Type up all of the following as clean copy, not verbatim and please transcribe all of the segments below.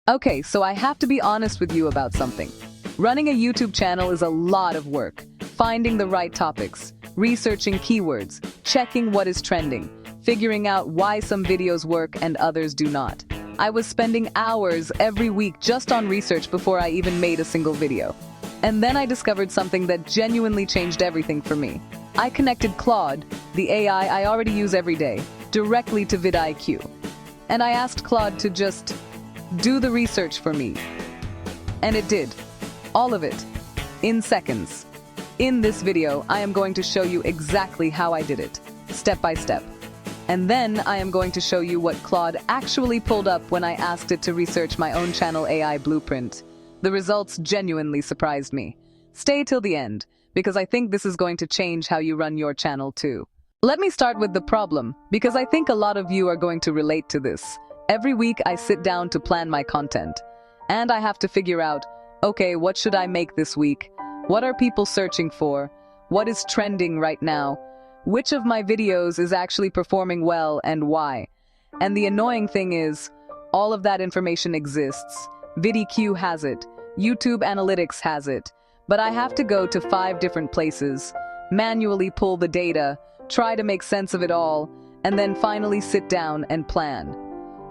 Okay, so I have to be honest with you about something. Running a YouTube channel is a lot of work. Finding the right topics, researching keywords, checking what is trending, figuring out why some videos work and others do not. I was spending hours every week just on research before I even made a single video. And then I discovered something that genuinely changed everything for me. I connected Claude, the AI I already use every day, directly to VidIQ. And I asked Claude to just do the research for me. And it did. All of it. In seconds. In this video, I am going to show you exactly how I did it, step by step. And then I am going to show you what Claude actually pulled up when I asked it to research my own channel AI blueprint. The results genuinely surprised me. Stay till the end, because I think this is going to change how you run your channel too. Let me start with the problem, because I think a lot of you are going to relate to this. Every week I sit down to plan my content, and I have to figure out, okay, what should I make this week? What are people searching for? What is trending right now? Which of my videos is actually performing well and why? And the annoying thing is, all of that information exists. VidIQ has it. YouTube Analytics has it. But I have to go to 5 different places, manually pull the data, try to make sense of it all, and then finally sit down and plan.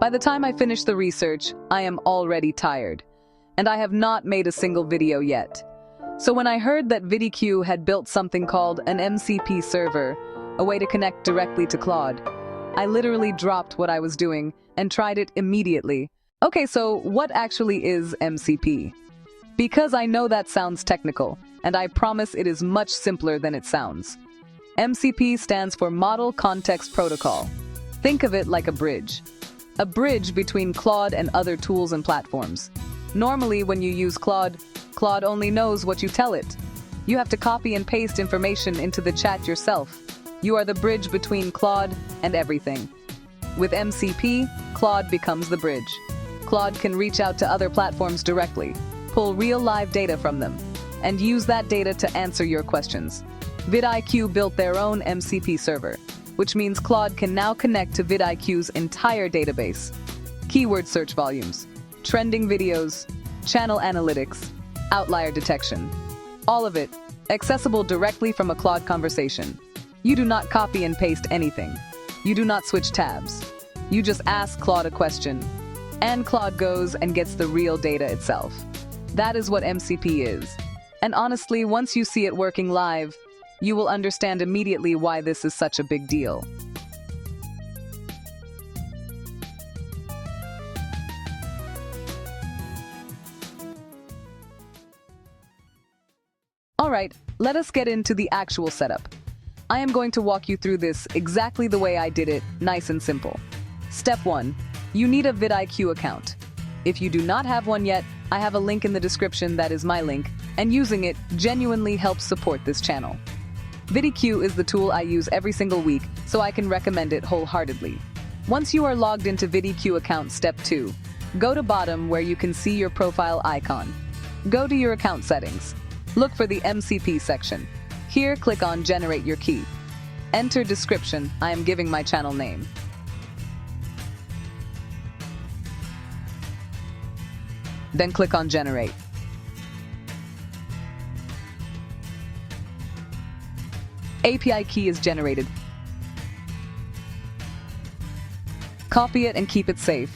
By the time I finish the research, I am already tired. And I have not made a single video yet. So when I heard that VidIQ had built something called an MCP server, a way to connect directly to Claude, I literally dropped what I was doing and tried it immediately. Okay, so what actually is MCP? Because I know that sounds technical, and I promise it is much simpler than it sounds. MCP stands for Model Context Protocol. Think of it like a bridge. A bridge between Claude and other tools and platforms. Normally, when you use Claude only knows what you tell it. You have to copy and paste information into the chat yourself. You are the bridge between Claude and everything. With MCP, Claude becomes the bridge. Claude can reach out to other platforms directly, pull real live data from them, and use that data to answer your questions. VidIQ built their own MCP server, which means Claude can now connect to VidIQ's entire database. Keyword search volumes, trending videos, channel analytics, outlier detection. All of it, accessible directly from a Claude conversation. You do not copy and paste anything. You do not switch tabs. You just ask Claude a question, and Claude goes and gets the real data itself. That is what MCP is. And honestly, once you see it working live, you will understand immediately why this is such a big deal. Alright, let us get into the actual setup. I am going to walk you through this exactly the way I did it, nice and simple. Step 1. You need a VidIQ account. If you do not have one yet, I have a link in the description that is my link, and using it genuinely helps support this channel. VidIQ is the tool I use every single week, so I can recommend it wholeheartedly. Once you are logged into VidIQ account, step 2. Go to bottom where you can see your profile icon. Go to your account settings. Look for the MCP section. Here, click on Generate Your Key. Enter description. I am giving my channel name. Then click on Generate. API key is generated. Copy it and keep it safe.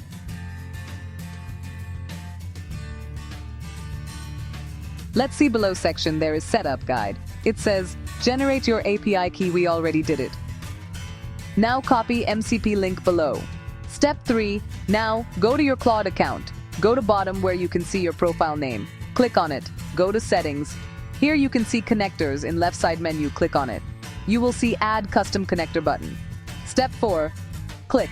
Let's see below section there is setup guide. It says, generate your API key, we already did it. Now copy MCP link below. Step 3, now go to your Claude account. Go to bottom where you can see your profile name. Click on it. Go to settings. Here you can see connectors in left side menu, click on it. You will see add custom connector button. Step 4, click.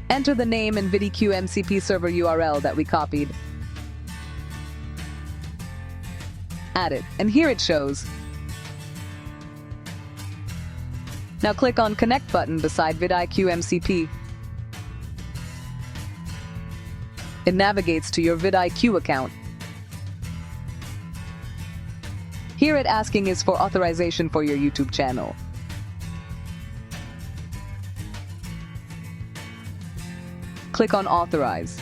Enter the name and VidIQ MCP server URL that we copied. Add it, and here it shows. Now click on Connect button beside VidIQ MCP. It navigates to your VidIQ account. Here it asking is for authorization for your YouTube channel. Click on Authorize.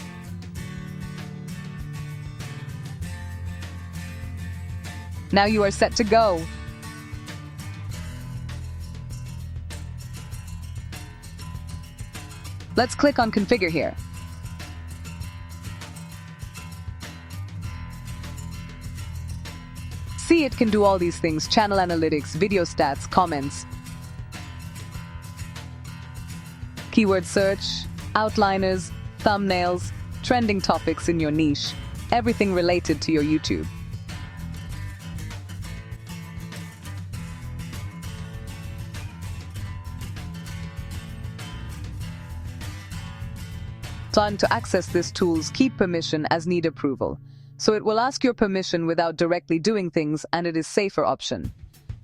Now you are set to go. Let's click on Configure here. See, it can do all these things: channel analytics, video stats, comments, keyword search, outliners, thumbnails, trending topics in your niche, everything related to your YouTube. To access this tools, keep permission as need approval. So it will ask your permission without directly doing things, and it is safer option.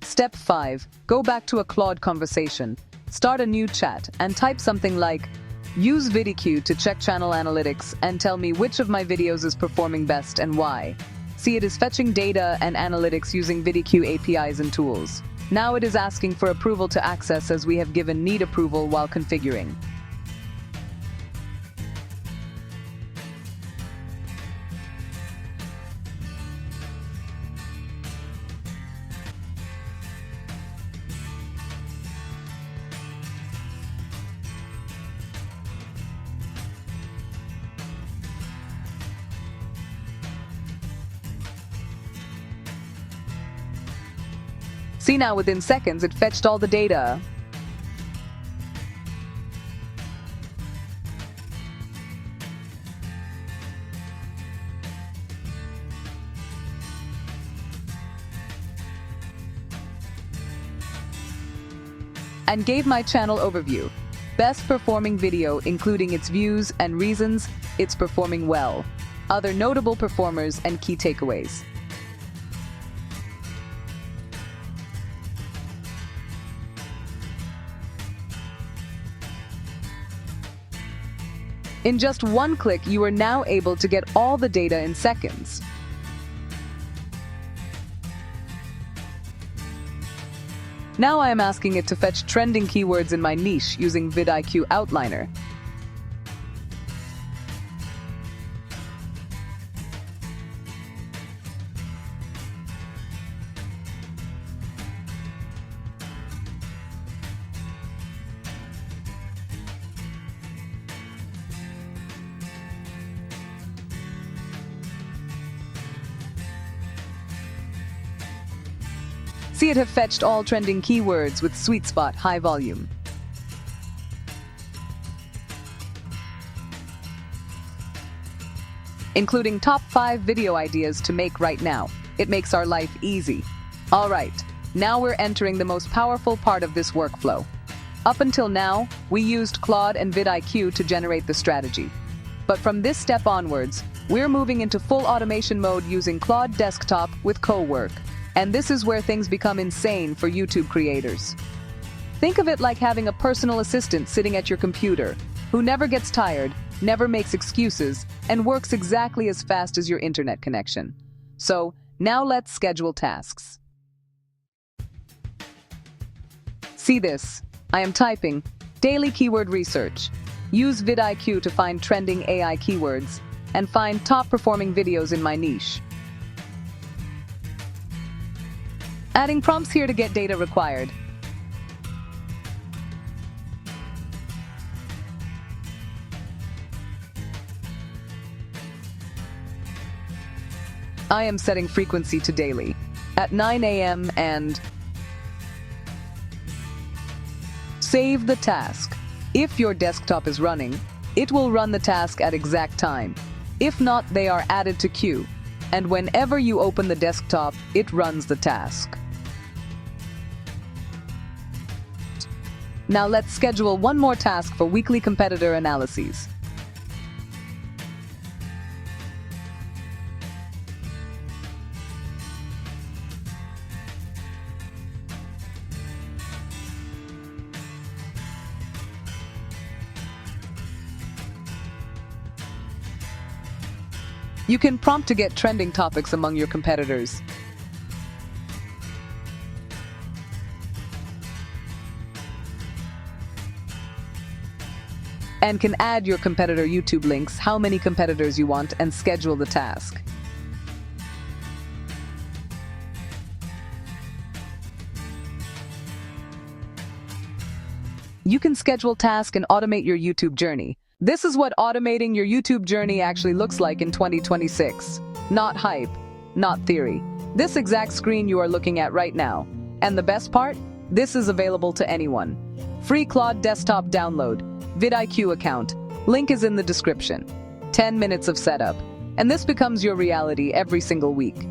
Step 5. Go back to a Claude conversation. Start a new chat and type something like, use VidIQ to check channel analytics and tell me which of my videos is performing best and why. See, it is fetching data and analytics using VidIQ APIs and tools. Now it is asking for approval to access, as we have given need approval while configuring. See, now within seconds it fetched all the data. And gave my channel overview. Best performing video, including its views and reasons it's performing well. Other notable performers and key takeaways. In just one click, you are now able to get all the data in seconds. Now I am asking it to fetch trending keywords in my niche using VidIQ Outliner. See, it have fetched all trending keywords with sweet spot, high volume. Including top 5 video ideas to make right now. It makes our life easy. All right, now we're entering the most powerful part of this workflow. Up until now, we used Claude and VidIQ to generate the strategy. But from this step onwards, we're moving into full automation mode using Claude Desktop with Cowork. And this is where things become insane for YouTube creators. Think of it like having a personal assistant sitting at your computer, who never gets tired, never makes excuses, and works exactly as fast as your internet connection. So, now let's schedule tasks. See this. I am typing daily keyword research. Use VidIQ to find trending AI keywords and find top performing videos in my niche. Adding prompts here to get data required. I am setting frequency to daily at 9 a.m. and save the task. If your desktop is running, it will run the task at exact time. If not, they are added to queue, and whenever you open the desktop, it runs the task. Now let's schedule one more task for weekly competitor analyses. You can prompt to get trending topics among your competitors. And can add your competitor YouTube links, how many competitors you want, and schedule the task. you can schedule tasks and automate your YouTube journey. This is what automating your YouTube journey actually looks like in 2026. Not hype, not theory. This exact screen you are looking at right now. And the best part? This is available to anyone. Free Claude desktop download, VidIQ account. Link is in the description. 10 minutes of setup. And this becomes your reality every single week.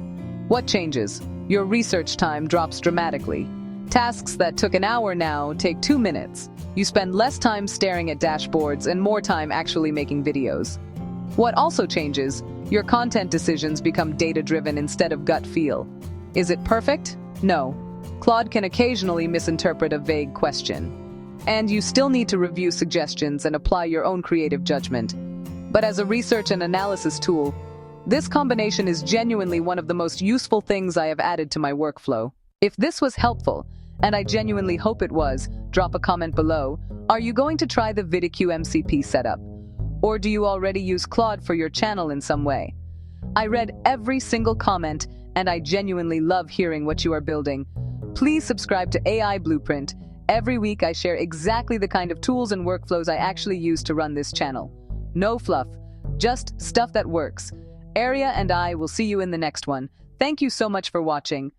What changes? Your research time drops dramatically. Tasks that took an hour now take 2 minutes. You spend less time staring at dashboards and more time actually making videos. What also changes? Your content decisions become data-driven instead of gut feel. Is it perfect? No. Claude can occasionally misinterpret a vague question. And you still need to review suggestions and apply your own creative judgment. But as a research and analysis tool, this combination is genuinely one of the most useful things I have added to my workflow. If this was helpful, and I genuinely hope it was, drop a comment below. Are you going to try the VidIQ MCP setup? Or do you already use Claude for your channel in some way? I read every single comment, and I genuinely love hearing what you are building. Please subscribe to AI Blueprint. Every week I share exactly the kind of tools and workflows I actually use to run this channel. No fluff, just stuff that works. Arya and I will see you in the next one. Thank you so much for watching.